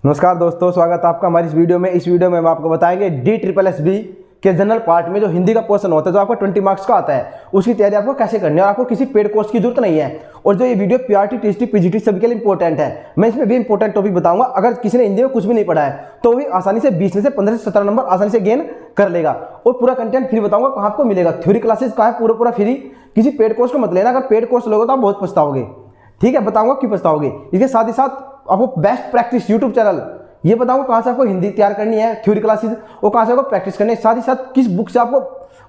नमस्कार दोस्तों, स्वागत है आपका हमारी इस वीडियो में। इस वीडियो में हम आपको बताएंगे DSSB के जनरल पार्ट में जो हिंदी का पोर्शन होता है जो आपको 20 मार्क्स का आता है, उसकी तैयारी आपको कैसे करनी है और आपको किसी पेड कोर्स की जरूरत नहीं है। और जो ये वीडियो PRT, TST, PGT सभी के लिए इंपॉर्टेंट है। मैं इसमें भी इंपॉर्टेंट टॉपिक बताऊंगा। अगर किसी ने हिंदी में कुछ भी नहीं पढ़ा है तो भी आसानी से 20 में से 15 से 17 नंबर आसानी से गेन कर लेगा। और पूरा कंटेंट फ्री बताऊंगा कहाँ आपको मिलेगा। थ्योरी क्लासेस कहाँ है, पूरा फ्री। किसी पेड कोर्स को मत लेना। अगर पेड कोर्स लोगे तो आप बहुत पछताओगे। ठीक है, बताऊंगा क्यों पछताओगे। इसके साथ ही साथ आपको बेस्ट प्रैक्टिस यूट्यूब चैनल ये बताऊंगा कहाँ से आपको हिंदी तैयार करनी है, थ्योरी क्लासेस, और कहाँ से आपको प्रैक्टिस करनी है। साथ ही साथ किस बुक से आपको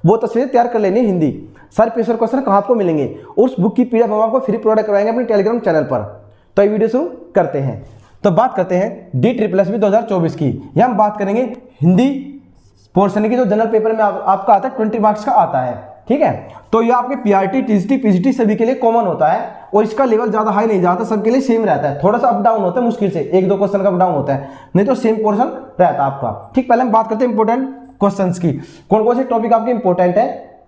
वो तस्वीरें तैयार कर लेनी है हिंदी, सारे प्रीवियस क्वेश्चन कहाँ आपको मिलेंगे। उस बुक की PDF हम आपको फ्री प्रोवाइड करवाएंगे अपने टेलीग्राम चैनल पर। तो ये वीडियो शुरू करते हैं। तो बात करते हैं DSSB 2024 की। यहाँ हम बात करेंगे हिंदी पोर्शन की जो जनरल पेपर में आपका आता है 20 मार्क्स का आता है। ठीक है, तो ये आपके PRT, TST, PGT सभी के लिए कॉमन होता है और इसका लेवल ज्यादा हाई नहीं जाता, सबके लिए सेम रहता है। थोड़ा सा अप डाउन होता है, मुश्किल से 1-2 क्वेश्चन का अप डाउन होता है, नहीं तो सेम पोर्शन रहता है आपका। ठीक, पहले हम बात करते हैं इंपॉर्टेंट क्वेश्चंस की, कौन कौन से टॉपिक आपके इंपॉर्टेंट है।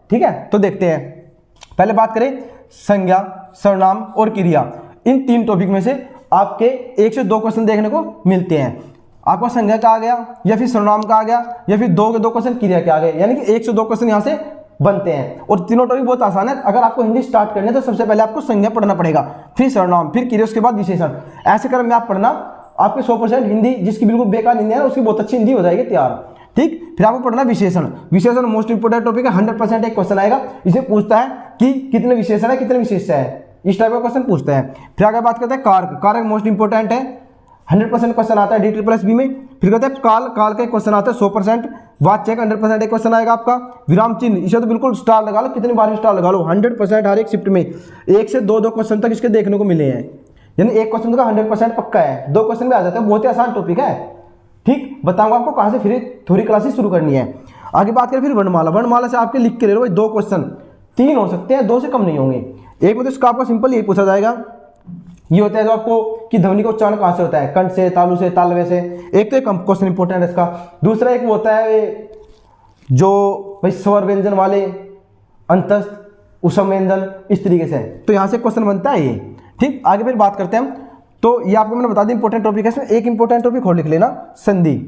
ठीक है, तो देखते हैं। पहले बात करें संज्ञा, सर्वनाम और क्रिया। इन 3 टॉपिक में से आपके 1 से 2 क्वेश्चन देखने को मिलते हैं। आपका संज्ञा का आ गया या फिर सर्वनाम का आ गया या फिर 2 के 2 क्वेश्चन क्रिया के आ गए, यानी कि 1 से 2 क्वेश्चन यहाँ से बनते हैं। और तीनों टॉपिक बहुत आसान है। अगर आपको हिंदी स्टार्ट करनी है तो सबसे पहले आपको संज्ञा पढ़ना पड़ेगा, फिर सर्वनाम, फिर क्रिया, उसके बाद विशेषण। ऐसे क्रम में आप पढ़ना, आपके 100% हिंदी, जिसकी बिल्कुल बेकार हिंदी है उसकी बहुत अच्छी हिंदी हो जाएगी तैयार। ठीक, फिर आपको पढ़ना विशेषण। विशेषण मोस्ट इंपोर्टेंट टॉपिक है। 100% एक क्वेश्चन आएगा, इसे पूछता है कि कितने विशेषण है, कितने विशेषण है, इस टाइप का क्वेश्चन पूछता है। फिर आगे बात करते हैं कारक। कारक मोस्ट इंपोर्टेंट है, 100% क्वेश्चन आता है DSSB में। फिर कहते हैं काल। काल का क्वेश्चन आता है 100%। वाच्य का 100% एक क्वेश्चन आएगा आपका। विराम चिन्ह, इसे तो बिल्कुल स्टार लगा लो, कितनी बार भी स्टार लगा लो। 100% हर एक शिफ्ट में 1 से 2 क्वेश्चन तक इसके देखने को मिले हैं, यानी एक क्वेश्चन का 100% पक्का है। 2 क्वेश्चन भी आ जाते हैं, बहुत ही आसान टॉपिक है। ठीक, बताऊंगा आपको कहाँ से फिर थ्योरी क्लासेस शुरू करनी है। आगे बात करें फिर वर्णमाला। वर्णमाला से आपके लिख के ले लो भाई 2 क्वेश्चन, 3 हो सकते हैं, 2 से कम नहीं होंगे। एक में तो इसका आपको सिंपल यही पूछा जाएगा, ये होता है जो आपको कि ध्वनि का उच्चारण कहाँ से होता है, कंठ से, तालु से, तालवे से। एक तो एक क्वेश्चन इंपॉर्टेंट है इसका। दूसरा एक वो होता है जो भाई स्वर व्यंजन वाले, अंतस्थ, उसम व्यंजन, इस तरीके से। तो यहाँ से क्वेश्चन बनता है ये। ठीक, आगे फिर बात करते हैं हम। तो ये आपको मैंने बता दी इंपॉर्टेंट टॉपिक है। इसमें एक इंपॉर्टेंट टॉपिक और लिख लेना, संधि।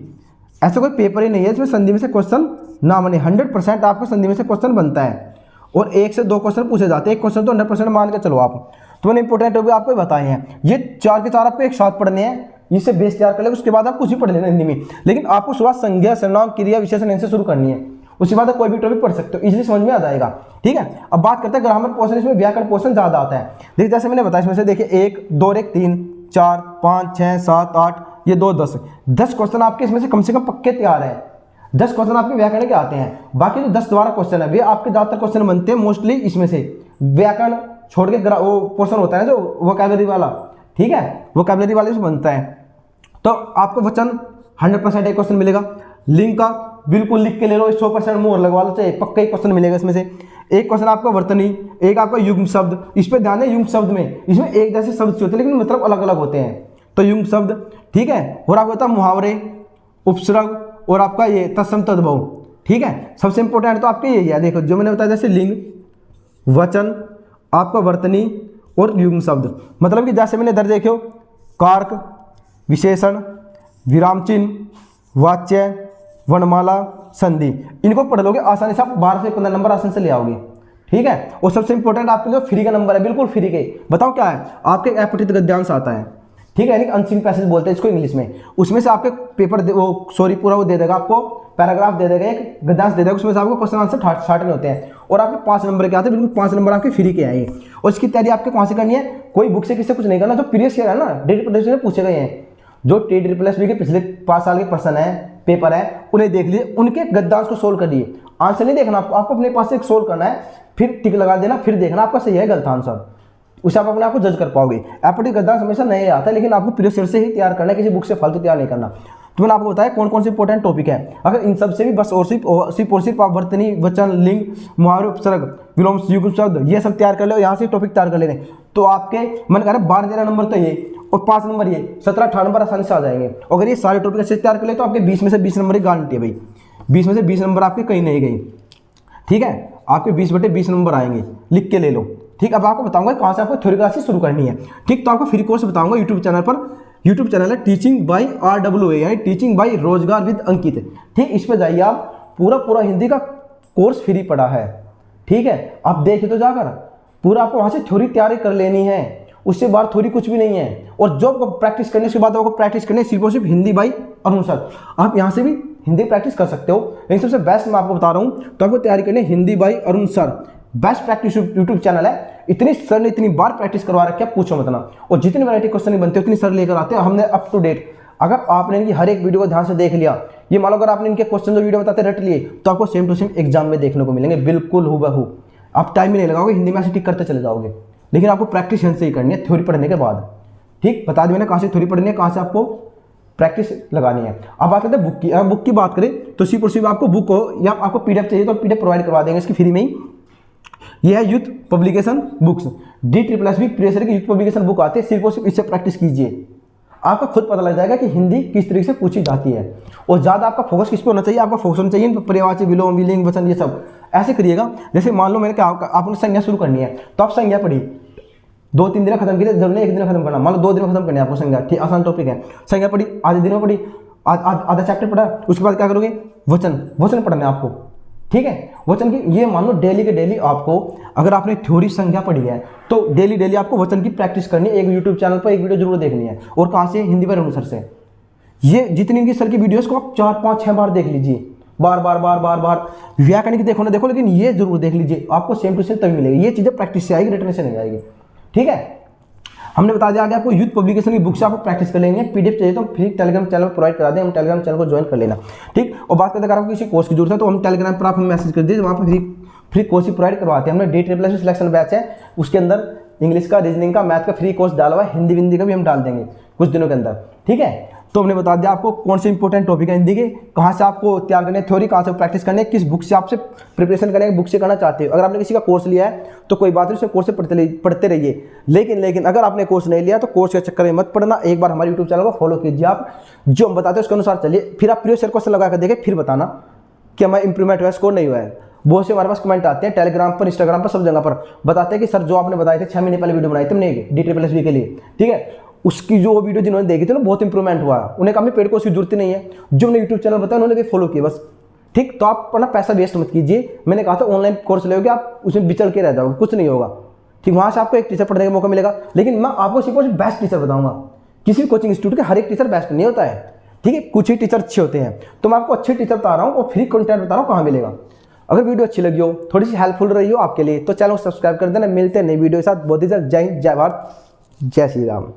ऐसा कोई पेपर ही नहीं है इसमें संधि में से क्वेश्चन ना बने। 100% आपको संधि में से क्वेश्चन बनता है और 1 से 2 क्वेश्चन पूछे जाते हैं। एक क्वेश्चन तो 100% मान के चलो आप। तो मैंने इंपॉर्टेंट टॉपिक आपको बताए हैं। ये 4 के 4 आपको एक साथ पढ़ने हैं, इससे बेस तैयार कर ले, उसके बाद आप कुछ भी पढ़ लेना हिंदी में। लेकिन आपको शुरुआत संज्ञा, सर्वनाम, क्रिया, विशेषण इनसे शुरू करनी है। उसके बाद आप कोई भी टॉपिक पढ़ सकते हो, इजीली समझ में आ जाएगा। ठीक है, अब बात करते हैं ग्रामर पोर्शन। इसमें व्याकरण पोर्शन ज्यादा आता है। देखिए जैसे मैंने बताया, इसमें से देखिए 1, 2 और 1, 3, 4, 5, 6, 7, 8, ये 2, 10 क्वेश्चन आपके इसमें से कम पक्के तैयार है। 10 क्वेश्चन आपके व्याकरण के आते हैं। बाकी जो 10-12 क्वेश्चन है वे आपके ज्यादातर क्वेश्चन बनते हैं मोस्टली इसमें से। व्याकरण छोड़ के वो पोर्शन होता है जो वोकैबुलरी वाला, ठीक है, वोकैबुलरी वाले से बनता है। तो आपको वचन 100% एक क्वेश्चन मिलेगा। लिंग का बिल्कुल लिख के ले लो, 100% मोहर लगवा लो, चाहे पक्का ही क्वेश्चन मिलेगा इसमें से। एक क्वेश्चन आपका वर्तनी, एक आपका युग्म शब्द। इस पे ध्यान है, युग्म शब्द में इसमें एक जैसे शब्द होते हैं लेकिन मतलब अलग अलग होते हैं, तो युग्म शब्द। ठीक है, और आपको होता है मुहावरे, उपसर्ग और आपका ये तत्सम तद्भव। ठीक है, सबसे इंपॉर्टेंट तो आपके यही है। देखो जो मैंने बताया, जैसे लिंग, वचन, आपका वर्तनी और युग्म शब्द। मतलब कि जैसे मैंने इधर देखो, कारक, विशेषण, विराम चिन्ह, वाच्य, वर्णमाला, संधि, इनको पढ़ लोगे आसानी से आप 12 से 15 नंबर आसानी से ले आओगे। ठीक है, और सबसे इंपॉर्टेंट आपके लिए फ्री का नंबर है, बिल्कुल फ्री के। बताओ क्या है, आपके अपठित गद्यांश आता है। ठीक है, यानी अनसीन पैसेज बोलते हैं इसको इंग्लिश में। उसमें से आपके पेपर पूरा वो दे देगा आपको, पैराग्राफ दे देगा, एक गद्यांश दे देगा, उसमें से आपको क्वेश्चन आंसर छाटने होते हैं और आपके 5 नंबर के आते हैं। बिल्कुल 5 नंबर आपके फ्री के आएंगे। और इसकी तैयारी आपके कहाँ से करनी है, कोई बुक से किससे कुछ नहीं करना। जो प्रीवियस ईयर है ना, DSSB में पूछे गए हैं, जो DSSB के पिछले 5 साल के प्रश्न है, पेपर है, उन्हें देख लीजिए, उनके गद्यांश को सोल्व करिए। आंसर नहीं देखना आपको अपने पास से एक सोल्व करना है, फिर टिक लगा देना, फिर देखना आपका सही है गलत आंसर। उसे आप अपने आप को जज कर पाओगे। अपने गद्यांश हमेशा नहीं आता है, लेकिन आपको प्रीवियस ईयर से ही तैयार करना है, किसी बुक से फालतू तैयार नहीं करना। तो मैंने आपको बताया कौन कौन से इंपॉर्टेंट टॉपिक है। अगर इन सब से भी बस और सिर्फ आप वर्तनी, वचन, लिंग, मुहावरे, उपसर्ग, विलोम, युग्म शब्द ये सब तैयार कर लो, यहाँ से टॉपिक तैयार कर ले, तो आपके मन कर 12-13 नंबर तो ये और 5 नंबर ये 17-18 नंबर आसानी से आ जाएंगे। अगर ये सारे टॉपिक अच्छे से तैयार कर ले तो आपके 20 में से 20 नंबर की गारंटी है भाई। 20 में से 20 नंबर आपके कहीं नहीं गई। ठीक है, आपके 20/20 नंबर आएंगे, लिख के ले लो। ठीक, अब आपको बताऊंगा कहाँ से आपको थ्योरी क्लासेस शुरू करनी है। ठीक, तो आपको फ्री कोर्स बताऊंगा यूट्यूब चैनल पर यूट्यूब चैनल है टीचिंग बाई RWA, यानी टीचिंग बाई रोजगार विद अंकित। ठीक, इस पे जाइए आप, पूरा हिंदी का कोर्स फ्री पड़ा है। ठीक है, आप देखिए तो जाकर पूरा आपको वहां से थ्योरी तैयारी कर लेनी है, उससे बाहर थ्योरी कुछ भी नहीं है। और जो आपको प्रैक्टिस करने के बाद आपको प्रैक्टिस करनी है सिर्फ और सिर्फ हिंदी बाई अरुण सर। आप यहाँ से भी हिंदी प्रैक्टिस कर सकते हो, लेकिन सबसे बेस्ट मैं आपको बता रहा हूँ, तो आपको तैयारी करनी है Hindi by Arun sir. Best practice YouTube channel है। इतनी सर ने इतनी बार प्रैक्टिस करवा रखी है, पूछो मत ना। और जितनी वैरायटी क्वेश्चन नहीं बनते उतनी सर लेकर आते हैं, हमने अप टू डेट। अगर आपने इनकी हर एक वीडियो को ध्यान से देख लिया, ये मान लो अगर आपने इनके क्वेश्चन जो वीडियो बताते रट लिए, तो आपको सेम टू सेम एग्जाम में देखने को मिलेंगे, बिल्कुल हूबहू। आप टाइम ही नहीं लगाओगे, हिंदी में ऐसे टिक करते चले जाओगे। लेकिन आपको प्रैक्टिस से ही करनी है थ्योरी पढ़ने के बाद। ठीक, बता दी मैंने कहाँ से थ्योरी पढ़नी है, कहाँ से आपको प्रैक्टिस लगानी है। अब बात करते हैं बुक की। अगर बुक की बात करें तो सिर्फ और सिर्फ आपको बुक हो या आपको PDF चाहिए तो PDF प्रोवाइड करवा देंगे इसकी फ्री में ही। यह है यूथ पब्लिकेशन बुक्स, DSSS प्रियसर की यूथ पब्लिकेशन बुक आती है, सिर्फ और सिर्फ इससे प्रैक्टिस कीजिए। आपका खुद पता लग जाएगा कि हिंदी किस तरीके से पूछी जाती है। और ज़्यादा आपका फोकस किस पे होना चाहिए, आपका फोकस होना चाहिए पर्यायवाची, विलोम, विलिंग, वचन, ये सब ऐसे करिएगा। जैसे मान लो मैंने क्या, आपने संज्ञा शुरू करनी है, तो आप संज्ञा पढ़ी 2-3 दिन खत्म कीजिए, जरूरी 1 दिन खत्म करना, मान लो 2 दिन में खत्म करनी है आपको संज्ञा। ठीक, आसान टॉपिक है। संज्ञा पढ़ी, आधे दिन में पढ़ी, आधा चैप्टर पढ़ा, उसके बाद क्या करोगे, वचन पढ़ना है आपको। ठीक है, वचन की ये मान लो डेली के डेली आपको, अगर आपने थ्योरी संज्ञा पढ़ी है तो डेली आपको वचन की प्रैक्टिस करनी है। एक यूट्यूब चैनल पर एक वीडियो जरूर देखनी है। और कहाँ से, हिंदी बाई अरुण सर से। ये जितनी इनकी सर की वीडियोस को आप 4, 5, 6 बार देख लीजिए, बार। व्याकरण की देखो ना देखो, लेकिन ये जरूर देख लीजिए, आपको सेम टू सेम तभी मिलेगी। ये चीज़ें प्रैक्टिस से आएगी, रिटर्न से नहीं आएगी। ठीक है, हमने बता दिया आगे आपको यूथ पब्लिकेशन की बुक से आपको प्रैक्टिस कर लेंगे। PDF चाहिए तो फिर टेलीग्राम चैनल प्रोवाइड करा दें, हम टेलीग्राम चैनल को ज्वाइन कर लेना। ठीक, और बात करते अगर आपको किसी कोर्स की जरूरत है तो हम टेलीग्राम पर आप हमें मैसेज कर दीजिए, वहाँ पर फ्री कोर्स ही प्रोवाइड करवाते हैं। हमने DSSS सिलेक्शन बैच है, उसके अंदर इंग्लिश का, रीजनिंग का, मैथ का फ्री कोर्स डाला हुआ है, हिंदी का भी हम डाल देंगे कुछ दिनों के अंदर। ठीक है, तो हमने बता दिया आपको कौन से इंपॉर्टेंट टॉपिक है हिंदी के, कहाँ से आपको तैयार करने, थ्योरी कहाँ से प्रैक्टिस करने, किस बुक से आपसे प्रिपरेशन करने, बुक से करना चाहते हो। अगर आपने किसी का कोर्स लिया है तो कोई बात नहीं, उससे कोर्स से पढ़ते रहिए। लेकिन अगर आपने कोर्स नहीं लिया तो कोर्स के चक्कर में मत पढ़ना। एक बार हमारे यूट्यूब चैनल को फॉलो कीजिए, आप जो हम बताते हैं उसके अनुसार चलिए, फिर आप प्रीवियस ईयर क्वेश्चन लगा कर देखें, फिर बताना कि हमारा इंप्रूवमेंट हुआ है, स्कोर नहीं हुआ है। बहुत से हमारे पास कमेंट आते हैं टेलीग्राम पर, इंस्टाग्राम पर, सब जगह पर बताते हैं कि सर जो आपने बताए थे 6 महीने पहले वीडियो बनाई थी हमने DSSS के लिए, ठीक है, उसकी जो वीडियो जिन्होंने देखी थी ना बहुत इंप्रूवमेंट हुआ। उन्हें कहा पेड कोर्स की जरूरत नहीं है, जो उन्हें यूट्यूब चैनल बताया उन्होंने फॉलो किया बस। ठीक, तो आप अपना पैसा वेस्ट मत कीजिए। मैंने कहा था ऑनलाइन कोर्स लोगे आप उसमें बिचल के रह जाओगे, कुछ नहीं होगा। ठीक, वहाँ से आपको एक टीचर पढ़ने का मौका मिलेगा, लेकिन मैं आपको सिर्फ बेस्ट टीचर बताऊंगा। किसी भी कोचिंग इंस्टीट्यूट के हर एक टीचर बेस्ट नहीं होता है। ठीक है, कुछ ही टीचर अच्छे होते हैं। तो मैं आपको अच्छे टीचर बता रहा हूँ और फ्री कंटेंट बता रहा हूँ कहाँ मिलेगा। अगर वीडियो अच्छी लगी हो, थोड़ी सी हेल्पफुल रही हो आपके लिए, तो चैनल को सब्सक्राइब कर देना। मिलते हैं नई वीडियो के साथ बहुत ही जल्द। जय हिंद, जय भारत, जय श्री राम।